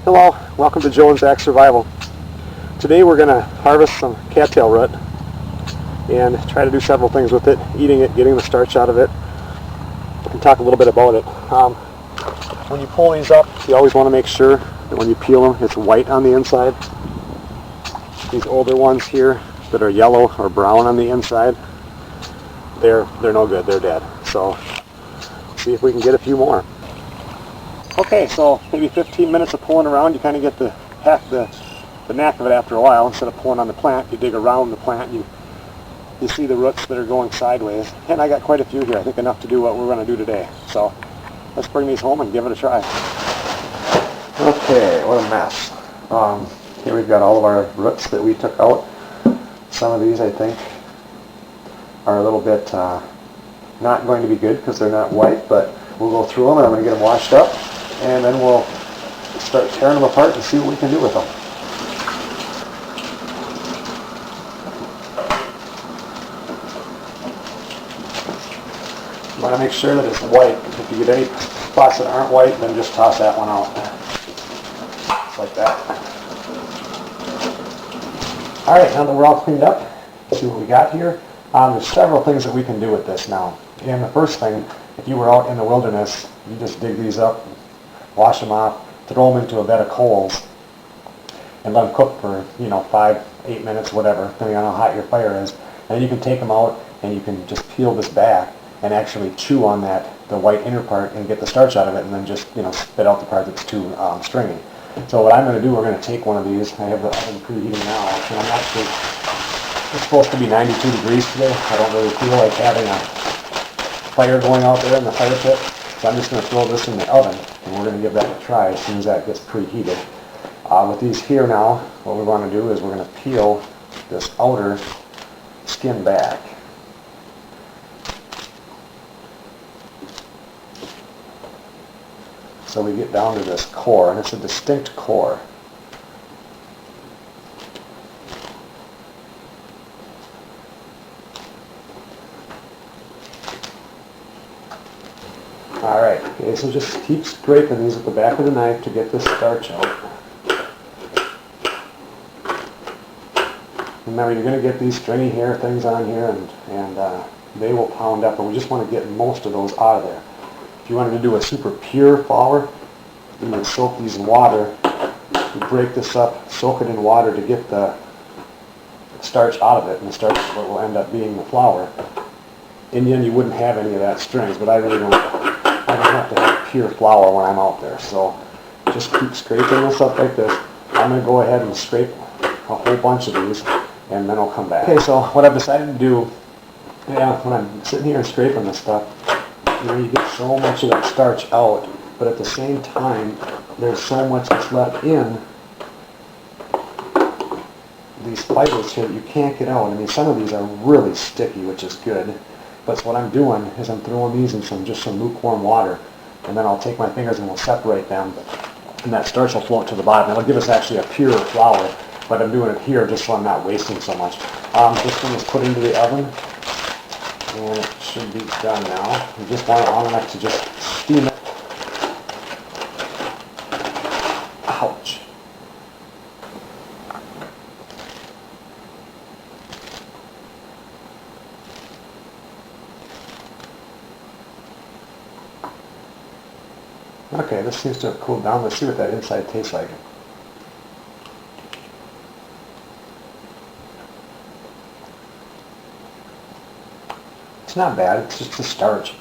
Hello, welcome to Joe and Zach Survival. Today we're going to harvest some cattail root and try to do several things with it, eating it, getting the starch out of it, and talk a little bit about it. When you pull these up, you always want to make sure that when you peel them, it's white on the inside. These older ones here that are yellow or brown on the inside, they're no good, they're dead. So see if we can get a few more. Okay, so maybe 15 minutes of pulling around, you kind of get the knack of it after a while. Instead of pulling on the plant, you dig around the plant, you see the roots that are going sideways. And I got quite a few here, I think enough to do what we're going to do today. So let's bring these home and give it a try. Okay, what a mess. Here we've got all of our roots that we took out. Some of these I think are a little bit not going to be good because they're not white, but we'll go through them and I'm going to get them washed up. And then we'll start tearing them apart and see what we can do with them. You want to make sure that it's white. If you get any spots that aren't white, then just toss that one out. Just like that. Alright, now that we're all cleaned up, let's see what we got here. There's several things that we can do with this now. And the first thing, if you were out in the wilderness, you just dig these up, wash them off, throw them into a bed of coals, and let them cook for, 5-8 minutes, whatever, depending on how hot your fire is. And then you can take them out and you can just peel this back and actually chew on the white inner part and get the starch out of it, and then just spit out the part that's too stringy. So what I'm going to do, we're going to take one of these. I have the oven preheating now, and I'm actually, it's supposed to be 92 degrees today. I don't really feel like having a fire going out there in the fire pit. So I'm just going to throw this in the oven, and we're going to give that a try as soon as that gets preheated. With these here now, what we want to do is we're going to peel this outer skin back. So we get down to this core, and it's a distinct core. Alright, okay, so just keep scraping these at the back of the knife to get this starch out. Remember, you're going to get these stringy hair things on here, and they will pound up, and we just want to get most of those out of there. If you wanted to do a super pure flour, you would soak these in water, you break this up, soak it in water to get the starch out of it, and the starch is what will end up being the flour. In the end, you wouldn't have any of that strings, but I don't have to have pure flour when I'm out there. So just keep scraping this up like this. I'm going to go ahead and scrape a whole bunch of these, and then I'll come back. Okay, so what I've decided to do, when I'm sitting here and scraping this stuff, you get so much of that starch out, but at the same time, there's so much that's left in these fibers here that you can't get out. I mean, some of these are really sticky, which is good. But what I'm doing is I'm throwing these in some lukewarm water, and then I'll take my fingers and we'll separate them, and that starch will float to the bottom. It'll give us actually a pure flour, but I'm doing it here just so I'm not wasting so much. This one is put into the oven, and it should be done now. You just want it on enough to just steam it. Ouch. Okay, this seems to have cooled down. Let's see what that inside tastes like. It's not bad, it's just the starch.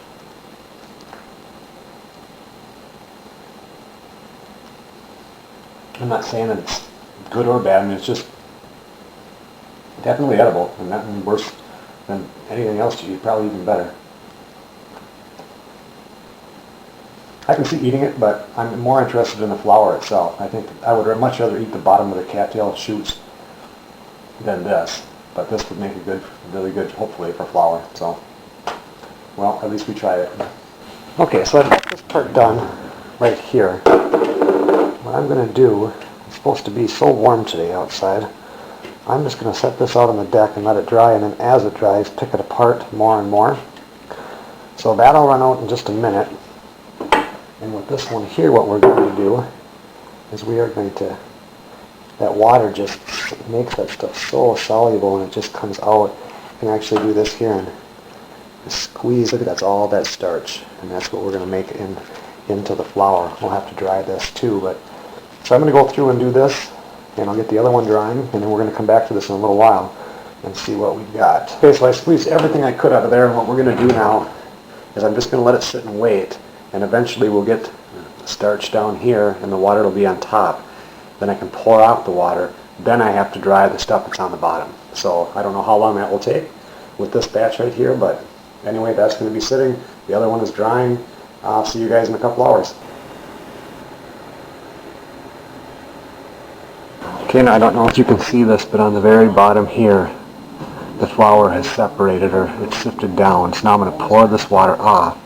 I'm not saying that it's good or bad, I mean it's just definitely edible, and nothing worse than anything else to eat, probably even better. I can see eating it, but I'm more interested in the flour itself. I think I would much rather eat the bottom of the cattail shoots than this, but this would make it really good, hopefully, for flour. So, well, at least we tried it. Okay, so I've got this part done right here. What I'm going to do, it's supposed to be so warm today outside, I'm just going to set this out on the deck and let it dry, and then as it dries, pick it apart more and more. So that'll run out in just a minute. And with this one here, what we're going to do is we are going to, that water just makes that stuff so soluble and it just comes out. You can actually do this here and squeeze. Look at that's all that starch, and that's what we're going to make into the flour. We'll have to dry this too, but so I'm going to go through and do this, and I'll get the other one drying, and then we're going to come back to this in a little while and see what we've got. Okay, so I squeezed everything I could out of there, and what we're going to do now is I'm just going to let it sit and wait, and eventually we'll get the starch down here, and the water will be on top. Then I can pour out the water. Then I have to dry the stuff that's on the bottom. So I don't know how long that will take with this batch right here, but anyway, that's going to be sitting. The other one is drying. I'll see you guys in a couple hours. Okay, now I don't know if you can see this, but on the very bottom here, the flour has separated, or it's sifted down. So now I'm going to pour this water off,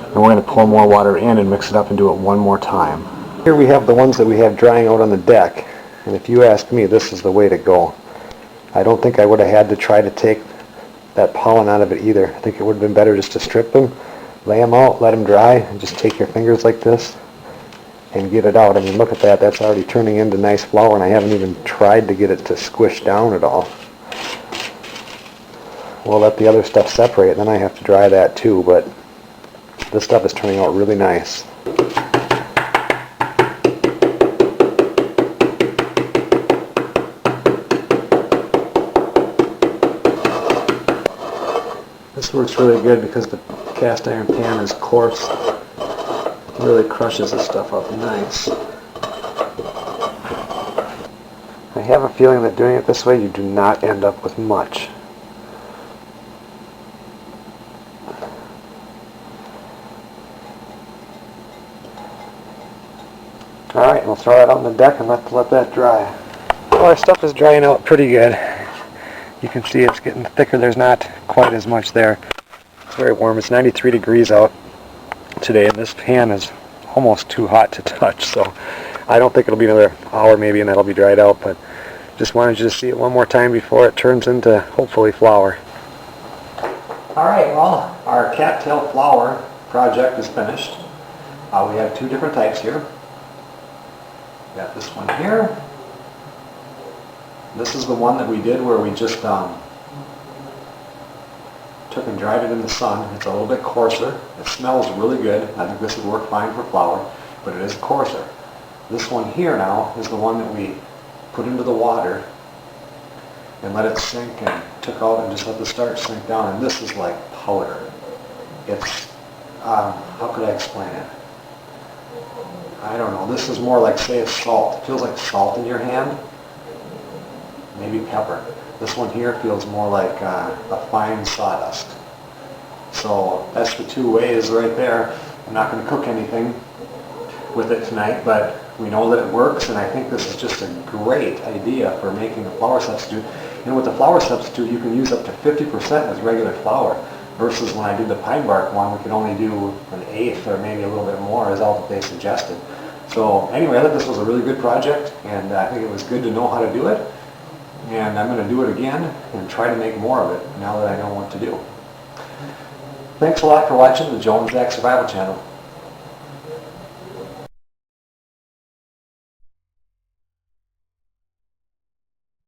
and we're going to pour more water in and mix it up and do it one more time. Here we have the ones that we have drying out on the deck, and if you ask me, this is the way to go. I don't think I would have had to try to take that pollen out of it either. I think it would have been better just to strip them, lay them out, let them dry, and just take your fingers like this and get it out. I mean, look at that. That's already turning into nice flour, and I haven't even tried to get it to squish down at all. We'll let the other stuff separate, then I have to dry that too, but this stuff is turning out really nice. This works really good because the cast iron pan is coarse. It really crushes this stuff up nice. I have a feeling that doing it this way, you do not end up with much. Alright, we'll throw that out on the deck and let that dry. Well, our stuff is drying out pretty good. You can see it's getting thicker. There's not quite as much there. It's very warm. It's 93 degrees out today, and this pan is almost too hot to touch, so I don't think it'll be another hour maybe and that'll be dried out, but just wanted you to see it one more time before it turns into, hopefully, flour. Alright, well, our cattail flour project is finished. We have two different types here. We got this one here. This is the one that we did where we just took and dried it in the sun. It's a little bit coarser. It smells really good. I think this would work fine for flour, but it is coarser. This one here now is the one that we put into the water and let it sink and took out and just let the starch sink down, and this is like powder. It's, how could I explain it? I don't know. This is more like, say, it's salt. It feels like salt in your hand. Maybe pepper. This one here feels more like a fine sawdust. So that's the two ways right there. I'm not going to cook anything with it tonight, but we know that it works, and I think this is just a great idea for making a flour substitute. And with the flour substitute, you can use up to 50% with regular flour, versus when I did the pine bark one, we could only do an eighth or maybe a little bit more, is all that they suggested. So anyway, I thought this was a really good project, and I think it was good to know how to do it. And I'm going to do it again and try to make more of it now that I know what to do. Thanks a lot for watching the Joe and Zach Survival Channel.